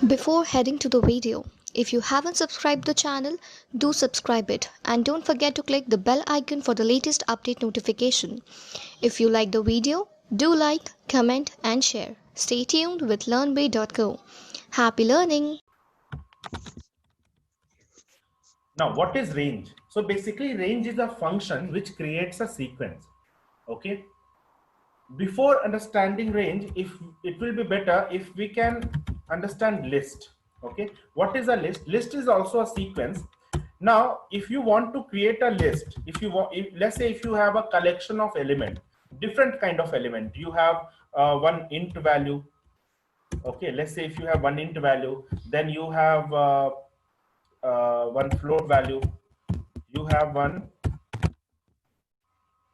Before heading to the video, if you haven't subscribed the channel, do subscribe it and don't forget to click the bell icon for the latest update notification. If you like the video, do like, comment and share. Stay tuned with learnbay.co. Happy learning! Now, what is range? So basically, range is a function which creates a sequence. Okay. Before understanding range, if it will be better if we can understand list. Okay. What is a list? List is also a sequence. Now, if you want to create a list, if you want, let's say if you have a collection of element, different kind of element, you have one int value. Okay. Let's say if you have one int value, then you have one float value, you have one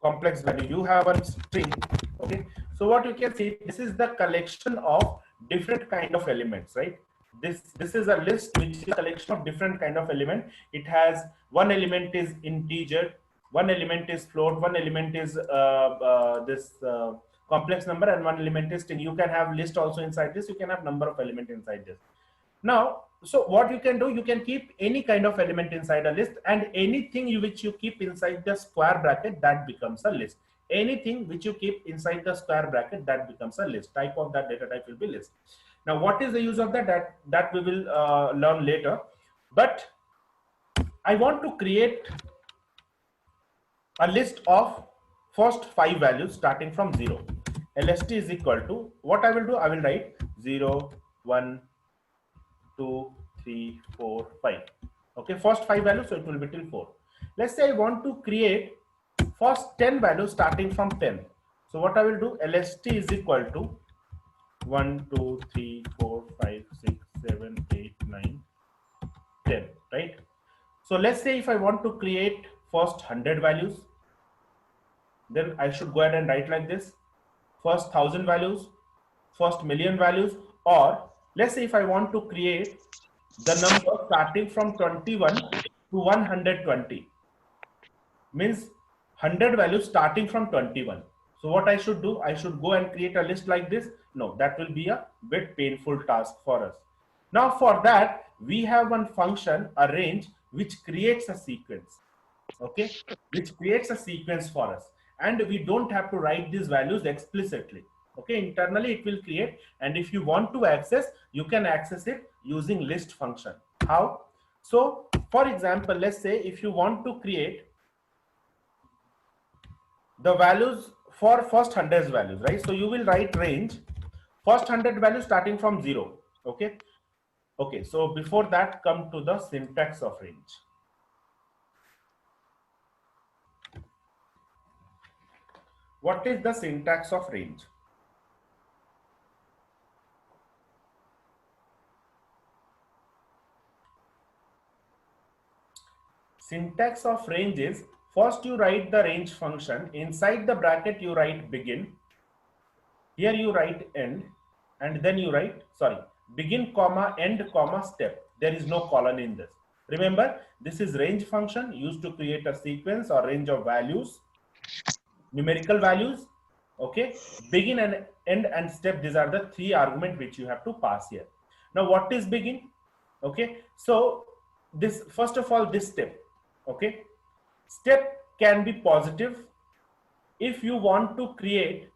complex value, you have one string. Okay, so what you can see, this is the collection of different kind of elements, right? This is a list which is a collection of different kind of element. It has one element is integer, one element is float, one element is this complex number, and one element is string. You can have list also inside this, you can have number of element inside this. Now, so what you can do, you can keep any kind of element inside a list, and anything which you keep inside the square bracket, that becomes a list. Anything which you keep inside the square bracket, that becomes a list. Type of that data type will be list. Now, what is the use of that we will learn later. But I want to create a list of first 5 values starting from 0. LST is equal to, what I will do, I will write 0, 1, 2, 3, 4, 5. Okay, first 5 values, so it will be till 4. Let's say I want to create first 10 values starting from 10. So what I will do, LST is equal to 1, 2, 3, 4, 5, 6, 7, 8, 9, 10, right? So let's say if I want to create first 100 values, then I should go ahead and write like this: first 1000 values, first million values. Or let's say if I want to create the number starting from 21 to 120, means 100 values starting from 21. So what I should do, I should go and create a list like this. No, that will be a bit painful task for us. Now for that, we have one function, a range, which creates a sequence. Okay, which creates a sequence for us, and we don't have to write these values explicitly. Okay, internally it will create, and if you want to access, you can access it using list function. How? So for example, let's say if you want to create the values for first 100 values, right? So you will write range first 100 values starting from 0. Okay. Okay, so before that, come to the syntax of range. What is the syntax of range? Syntax of range is, first you write the range function, inside the bracket you write begin, here you write end, and then you write, sorry, begin comma end comma step. There is no colon in this. Remember, this is range function used to create a sequence or range of values, numerical values. Okay, begin and end and step, these are the 3 arguments which you have to pass here. Now what is begin? Okay, so this, first of all, this step, okay, step can be positive if you want to create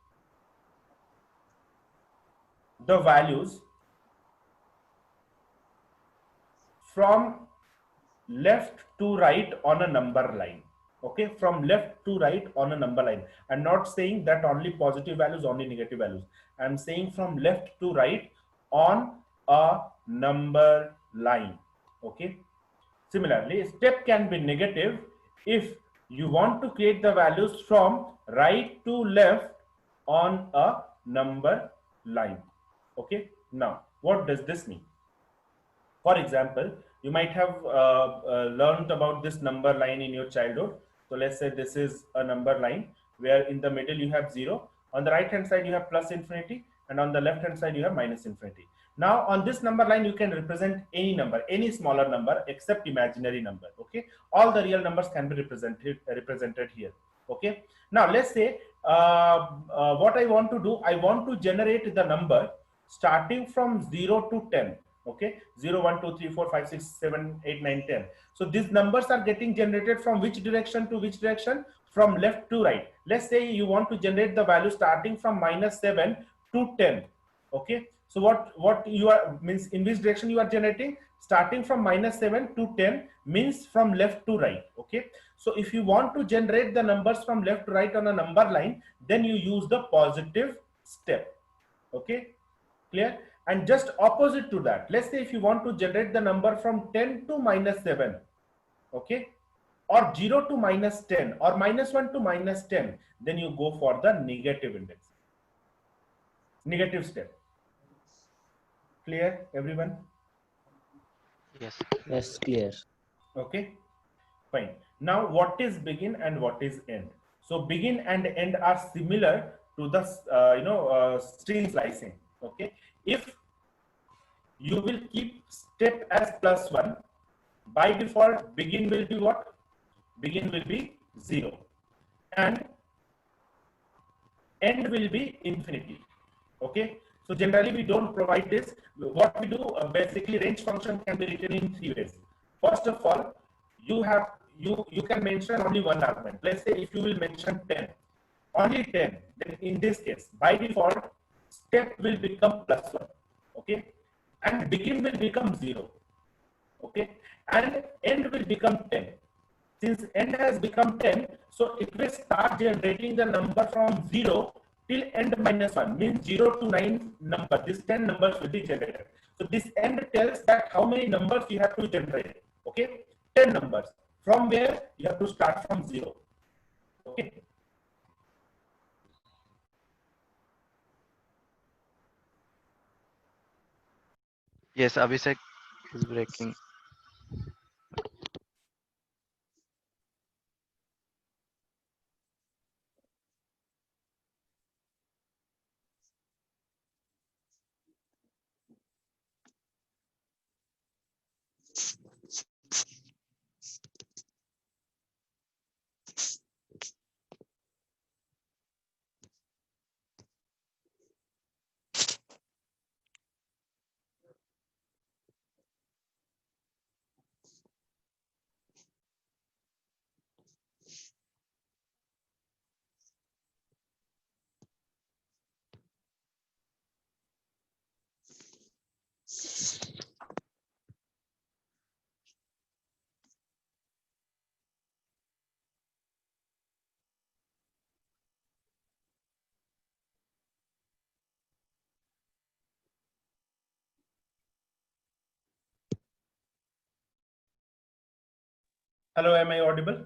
the values from left to right on a number line. Okay, from left to right on a number line. I'm not saying that only positive values, only negative values. I'm saying from left to right on a number line. Okay, similarly, step can be negative if you want to create the values from right to left on a number line. Okay, now what does this mean? For example, you might have learned about this number line in your childhood. So let's say this is a number line where in the middle you have 0, on the right hand side you have plus infinity, and on the left hand side you have minus infinity. Now on this number line you can represent any number, any smaller number except imaginary number. Okay, all the real numbers can be represented here. Okay, now let's say what I want to do, I want to generate the number starting from 0 to 10. Okay, 0, 1, 2, 3, 4, 5, 6, 7, 8, 9, 10. So these numbers are getting generated from which direction to which direction? From left to right. Let's say you want to generate the value starting from -7 to 10. Okay, so what you are means in which direction you are generating? Starting from -7 to 10 means from left to right. Okay, so if you want to generate the numbers from left to right on a number line, then you use the positive step. Okay, clear? And just opposite to that, let's say if you want to generate the number from 10 to -7, okay, or 0 to -10 or -1 to -10, then you go for the negative index, negative step. Clear, everyone? Yes. Yes, clear. Okay, fine. Now what is begin and what is end? So begin and end are similar to the string slicing. Okay, if you will keep step as +1, by default begin will be what? Begin will be 0 and end will be infinity. Okay, so generally we don't provide this. What we do, basically range function can be written in 3 ways. First of all, you can mention only one argument. Let's say if you will mention 10, only 10, then in this case by default step will become +1. Okay, and begin will become 0. Okay, and end will become 10. Since end has become 10, so it will start generating the number from 0 till end -1, means 0 to 9 number. These 10 numbers will be generated. So this end tells that how many numbers you have to generate. Okay, 10 numbers. From where you have to start from 0. Okay. Yes, Abhishek is breaking. Hello, am I audible?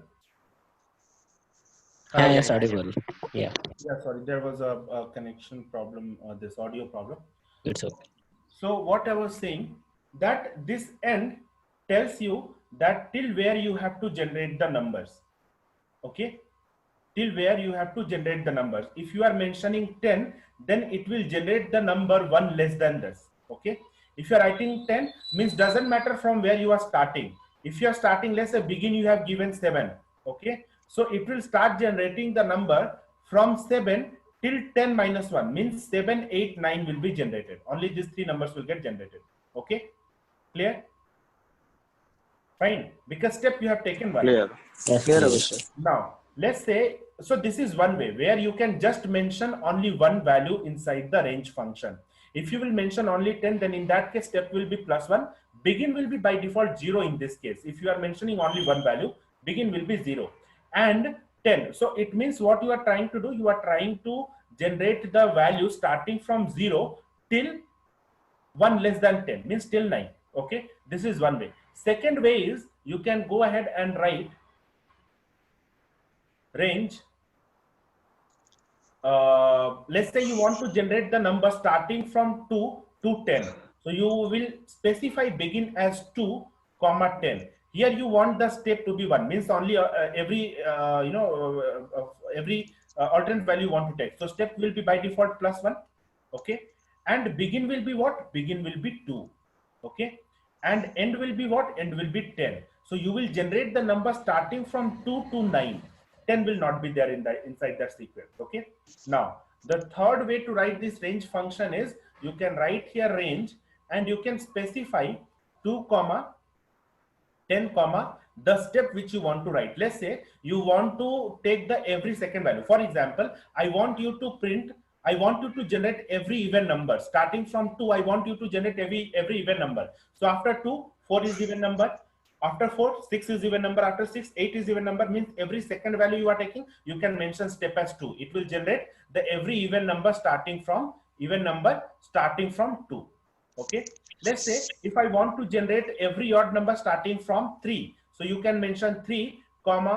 Yeah, Hello. yes, audible. Yeah, Yeah, sorry, there was a connection problem, this audio problem. it's okay. So what I was saying, that this end tells you that till where you have to generate the numbers. Okay, till where you have to generate the numbers. If you are mentioning 10, then it will generate the number 1 less than this. Okay, if you are writing 10, means doesn't matter from where you are starting. If you are starting, let's say begin you have given 7. Okay, so it will start generating the number from 7 till 10 minus 1, means 7, 8, 9 will be generated. Only these 3 numbers will get generated. Okay, clear? Fine, because step you have taken one. Clear. Yes, Clear, clear. Abhishek. Now, let's say, so this is one way where you can just mention only one value inside the range function. If you will mention only 10, then in that case, step will be +1. Begin will be by default 0 in this case. If you are mentioning only one value, begin will be 0 and 10. So it means what you are trying to do, you are trying to generate the value starting from 0 till 1 less than 10, means till 9. Okay, this is one way. Second way is you can go ahead and write range. Let's say you want to generate the number starting from 2 to 10. So you will specify begin as 2 comma 10. Here you want the step to be 1, means only every alternate value you want to take. So step will be by default +1. Okay, and begin will be what? Begin will be 2. Okay, and end will be what? End will be 10. So you will generate the number starting from 2 to 9. 10 will not be there in the inside that sequence. Okay, now the third way to write this range function is you can write here range and you can specify 2 comma 10 comma the step which you want to write. Let's say you want to take the every second value. For example, I want you to generate every even number starting from 2. I want you to generate every even number. So after 2, 4 is even number. After 4, 6 is even number. After 6, 8 is even number. Means every second value you are taking, you can mention step as 2. It will generate the every even number starting from 2. Okay. Let's say if I want to generate every odd number starting from 3, so you can mention 3 comma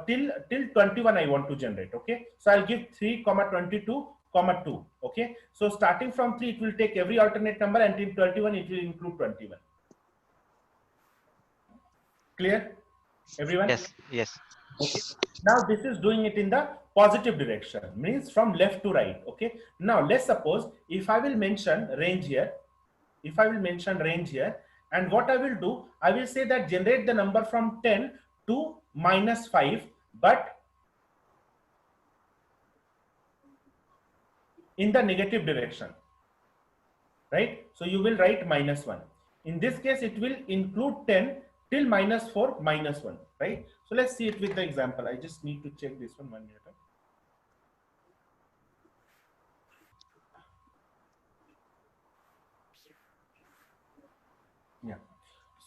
till 21 I want to generate. Okay, so I'll give 3 comma 22 comma 2. Okay, so starting from 3 it will take every alternate number, and till 21 it will include 21. Clear, everyone? Yes. Yes. Okay, now this is doing it in the positive direction, means from left to right. Okay, now let's suppose if I will mention range here, and what I will do, I will say that generate the number from 10 to -5, but in the negative direction, right? So you will write -1. In this case, it will include 10 till -4 -1, right? So let's see it with the example. I just need to check this one minute. Yeah.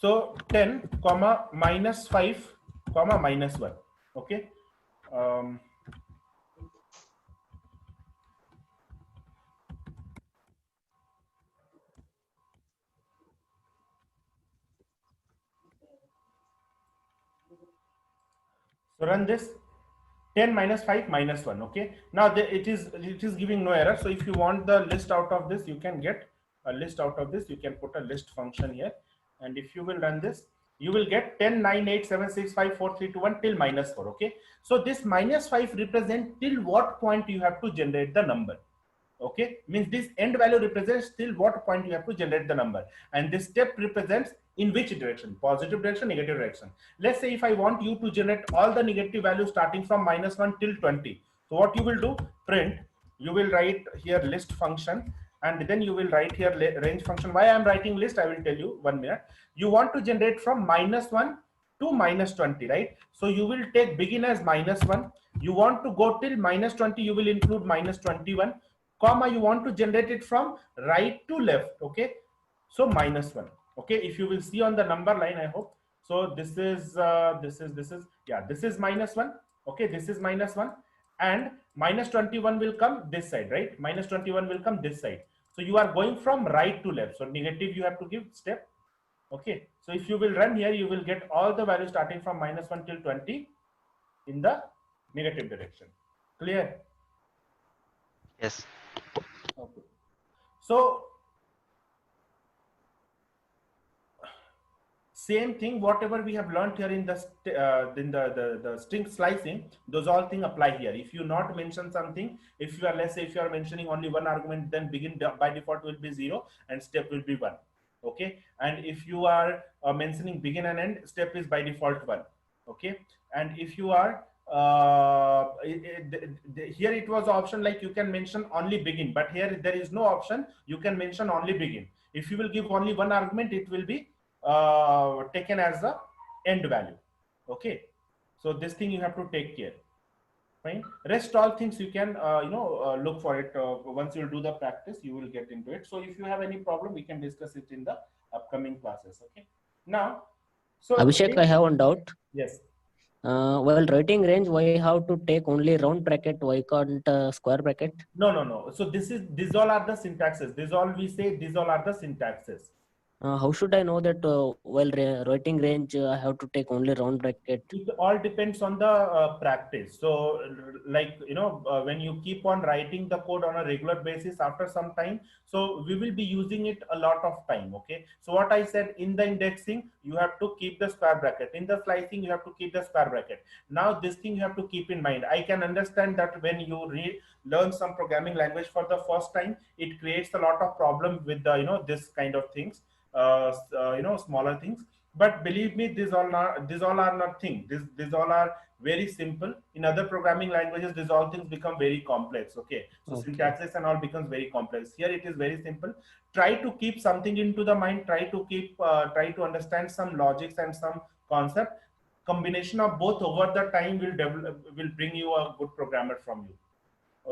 So 10 comma -5 comma -1. Okay. So run this. 10 -5 -1. Okay, now it is giving no error. So if you want the list out of this, you can get a list out of this. You can put a list function here, and if you will run this, you will get 10 9 8 7 6 5 4 3 2 1 till -4. Okay, so this -5 represents till what point you have to generate the number. Okay, means this end value represents till what point you have to generate the number, and this step represents in which direction, positive direction, negative direction. Let's say if I want you to generate all the negative values starting from -1 till 20, so what you will do, print, you will write here list function, and then you will write here range function. Why I am writing list, I will tell you 1 minute. You want to generate from -1 to -20, right? So you will take begin as -1, you want to go till -20, you will include -21, comma, you want to generate it from right to left. Okay, so -1. Okay, if you will see on the number line, I hope so. This is yeah, this is -1. Okay, this is -1, and -21 will come this side, right? -21 will come this side. So you are going from right to left, so negative you have to give step. Okay, so if you will run here, you will get all the values starting from -1 till 20 in the negative direction. Clear? Yes. Okay. So same thing, whatever we have learned here in the string slicing, those all things apply here. If you not mention something, if you are, let's say if you are mentioning only one argument, then begin by default will be 0 and step will be 1. Okay, and if you are mentioning begin and end, step is by default 1. Okay, and if you are here it was option like you can mention only begin, but here there is no option, you can mention only begin. If you will give only one argument, it will be taken as the end value. Okay, so this thing you have to take care. Fine, rest all things you can look for it. Once you do the practice, you will get into it. So if you have any problem, we can discuss it in the upcoming classes. Okay, now so Abhishek, I have one doubt. Yes. While writing range, why have to take only round bracket? Why can't square bracket? No. So these all are the syntaxes. These all we say, these all are the syntaxes. How should I know that while writing range, I have to take only round bracket? It all depends on the practice. So like, when you keep on writing the code on a regular basis, after some time, so we will be using it a lot of time. Okay, so what I said, in the indexing you have to keep the square bracket, in the slicing you have to keep the square bracket. Now this thing you have to keep in mind. I can understand that when you learn some programming language for the first time, it creates a lot of problem with the this kind of things, smaller things. But believe me, these all are not things. These all are very simple. In other programming languages, these all things become very complex. Okay, so Okay. syntaxes and all becomes very complex. Here it is very simple. Try to keep something into the mind. Try to understand some logics and some concept. Combination of both over the time will bring you a good programmer from you.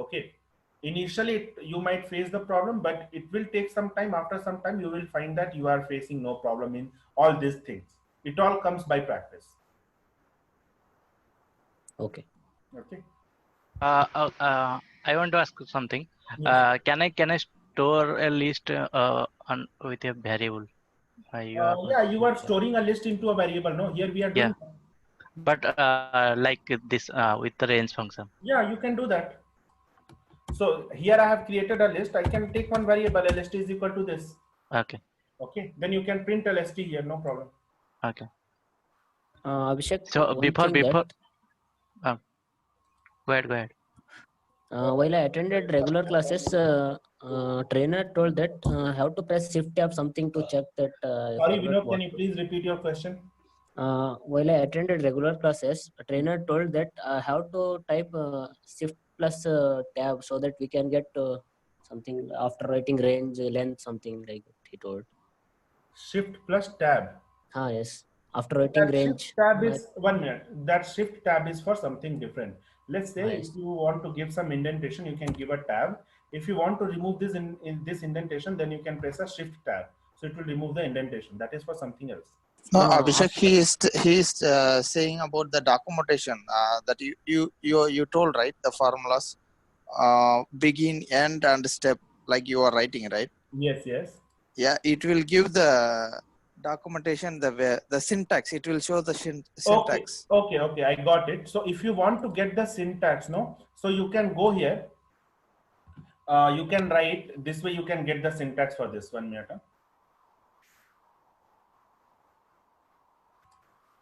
Okay, initially you might face the problem, but it will take some time. After some time you will find that you are facing no problem in all these things. It all comes by practice. Okay. Okay. I want to ask you something. Yes. Can I store a list with a variable? Yeah, you are storing a list into a variable. No, here we are Yeah, doing that. but like this with the range function. Yeah, you can do that. So here I have created a list. I can take one variable, lst is equal to this. Okay. Okay, then you can print lst here, no problem. Okay. Abhishek, So one before thing that go ahead. while I attended regular classes, trainer told that have to press shift tab something to check that. I Sorry, forgot Vinod, what. can you please repeat your question? While I attended regular classes, a trainer told that I have to type shift plus tab so that we can get something after writing range, length, something like that, he told. Shift plus tab. Yes. After writing That shift range. tab is 1 minute. That shift tab is for something different. Let's say if Yes. you want to give some indentation, you can give a tab. If you want to remove this in this indentation, then you can press a shift tab. So it will remove the indentation. That is for something else. No, No, Abhishek, he is saying about the documentation that you told, right? The formulas, begin, end, and step, like you are writing, right? Yes, yes. Yeah, it will give the documentation, the syntax. It will show the syntax. Okay. I got it. So if you want to get the syntax, no, so you can go here. You can write this way. You can get the syntax for this 1 minute.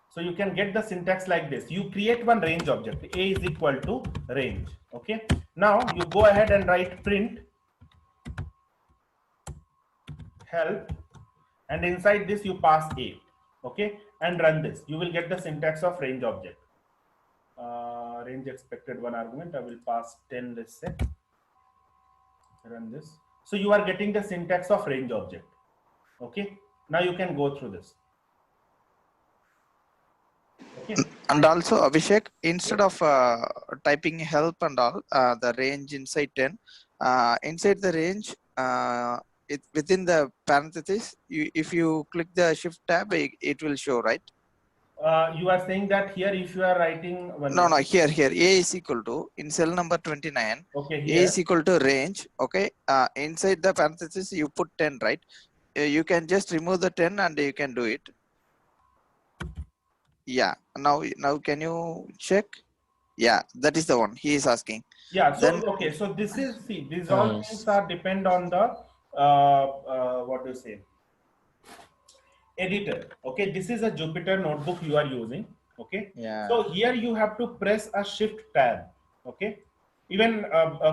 So you can get the syntax like this. You create one range object. A is equal to range. Okay. Now you go ahead and write print help, and inside this you pass A. Okay, and run this. You will get the syntax of range object. Range expected one argument. I will pass 10. Let's say. Run this. So you are getting the syntax of range object. Okay. Now you can go through this. Okay. And also, Abhishek, instead of typing help and all, the range inside 10, inside the range, within the parentheses, if you click the shift tab, it will show, right? You are saying that here if you are writing No, here A is equal to, in cell number 29, okay, A here. is equal to range. Okay, inside the parentheses you put 10, right? You can just remove the 10 and you can do it. Yeah, now can you check? Yeah, that is the one he is asking. Yeah, so Then, okay, so this is, see, these all Yes. things are depend on the what do you say, editor. Okay, this is a Jupyter notebook you are using. Okay, yeah. so here you have to press a shift tab. Okay, even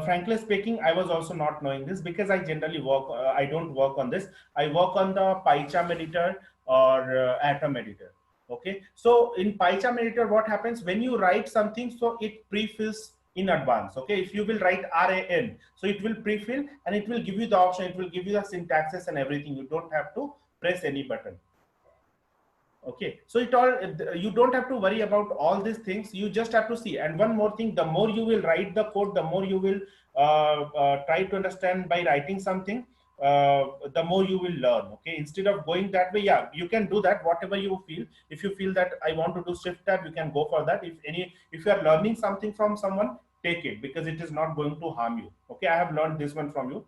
frankly speaking, I was also not knowing this because I generally work, I don't work on this. I work on the PyCharm editor or Atom editor. Okay, so in PyCharm editor, what happens when you write something, so it pre-fills in advance. Okay, if you will write RAN, so it will pre-fill and it will give you the option, it will give you the syntaxes and everything. You don't have to press any button. Okay, so you don't have to worry about all these things. You just have to see. And one more thing, the more you will write the code, the more you will try to understand by writing something, the more you will learn. Okay, instead of going that way, yeah, you can do that, whatever you feel. If you feel that I want to do shift tab, you can go for that. If you are learning something from someone, take it, because it is not going to harm you. Okay, I have learned this one from you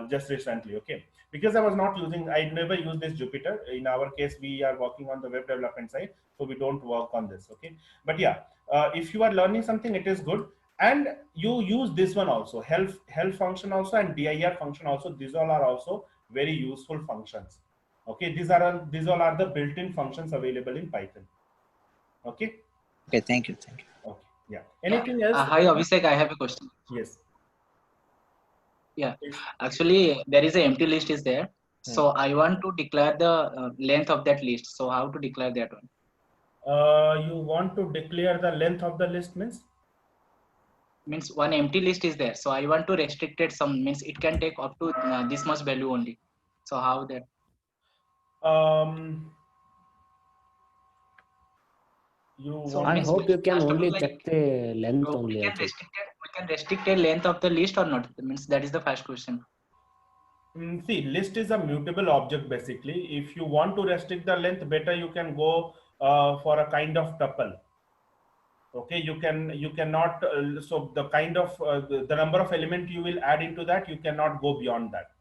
just recently. Okay, because I was not using, I never use this Jupyter. In our case, we are working on the web development side, so we don't work on this. Okay, but yeah, if you are learning something, it is good. And you use this one also, help function also, and dir function also. These all are also very useful functions. Okay, these all are the built-in functions available in Python. Okay. Okay, thank you. Okay, yeah. Anything else? Hi Abhishek, I have a question. Yes. Yeah, actually there is an empty list is there. So I want to declare the length of that list. So how to declare that one? You want to declare the length of the list means? Means one empty list is there. So I want to restrict it some, means it can take up to this much value only. So how that? You So want I means to hope you can first of all, only like, check the length so only, I think. we can restrict a length of the list or not? Means that is the first question. see, list is a mutable object basically. If you want to restrict the length, better you can go for a kind of tuple. Okay, you cannot so the kind of the number of element you will add into that, you cannot go beyond that.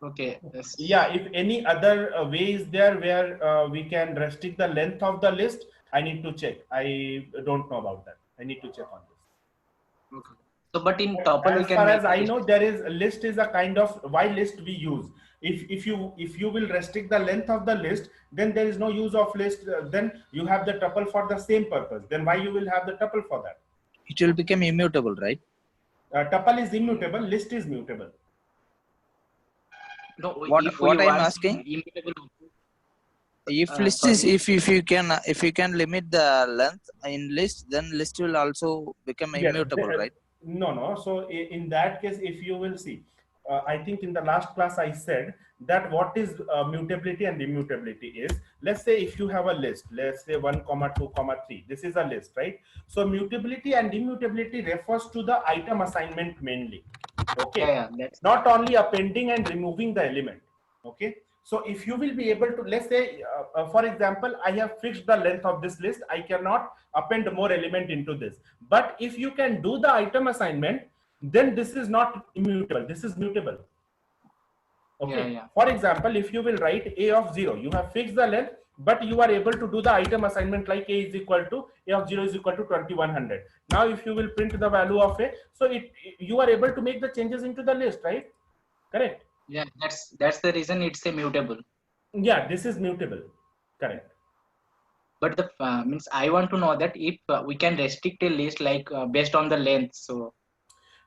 Okay. Yes. Yeah, if any other way is there where we can restrict the length of the list, I need to check. I don't know about that. I need to check on this. Okay. So but in tuple we As can far make as a I list. know, there is a list is a kind of why list we use. If you will restrict the length of the list, then there is no use of list. Then you have the tuple for the same purpose. Then why you will have the tuple for that? It will become immutable, right? Tuple is immutable. List is mutable. No, What if we I'm want asking, immutable. if list is Sorry. if you can limit the length in list, then list will also become Yes. immutable, right? No. So in that case, if you will see, I think in the last class I said that what is mutability and immutability is, let's say if you have a list, let's say 1, 2, 3, this is a list, right? So mutability and immutability refers to the item assignment mainly. Okay. Yeah, that's Not only appending and removing the element. Okay. So if you will be able to, let's say, for example, I have fixed the length of this list. I cannot append more element into this. But if you can do the item assignment, then this is not immutable. This is mutable. Okay. yeah. For example, if you will write a of 0, you have fixed the length, but you are able to do the item assignment like a is equal to a of 0 is equal to 2100. Now, if you will print the value of a, so you are able to make the changes into the list, right? Correct. Yeah, that's the reason it's a mutable. Yeah, this is mutable. Correct. But the means I want to know that if we can restrict a list like based on the length. So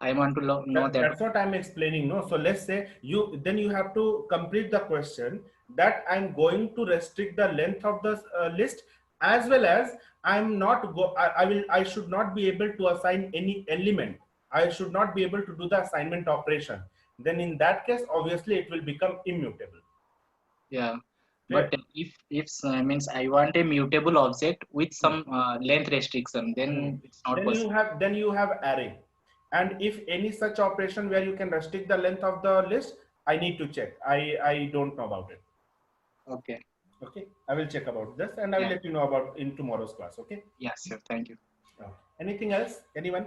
I want to know that. That's what I'm explaining. No, so let's say you have to complete the question that I'm going to restrict the length of the list, as well as I'm not I should not be able to assign any element. I should not be able to do the assignment operation. Then in that case, obviously it will become immutable. Yeah. Right. But if means I want a mutable object with some length restriction, then it's not possible. Then you have array. And if any such operation where you can restrict the length of the list, I need to check. I don't know about it. Okay. Okay, I will check about this and I will let you know about in tomorrow's class. Okay. Yes, sir. Thank you. Anything else? Anyone?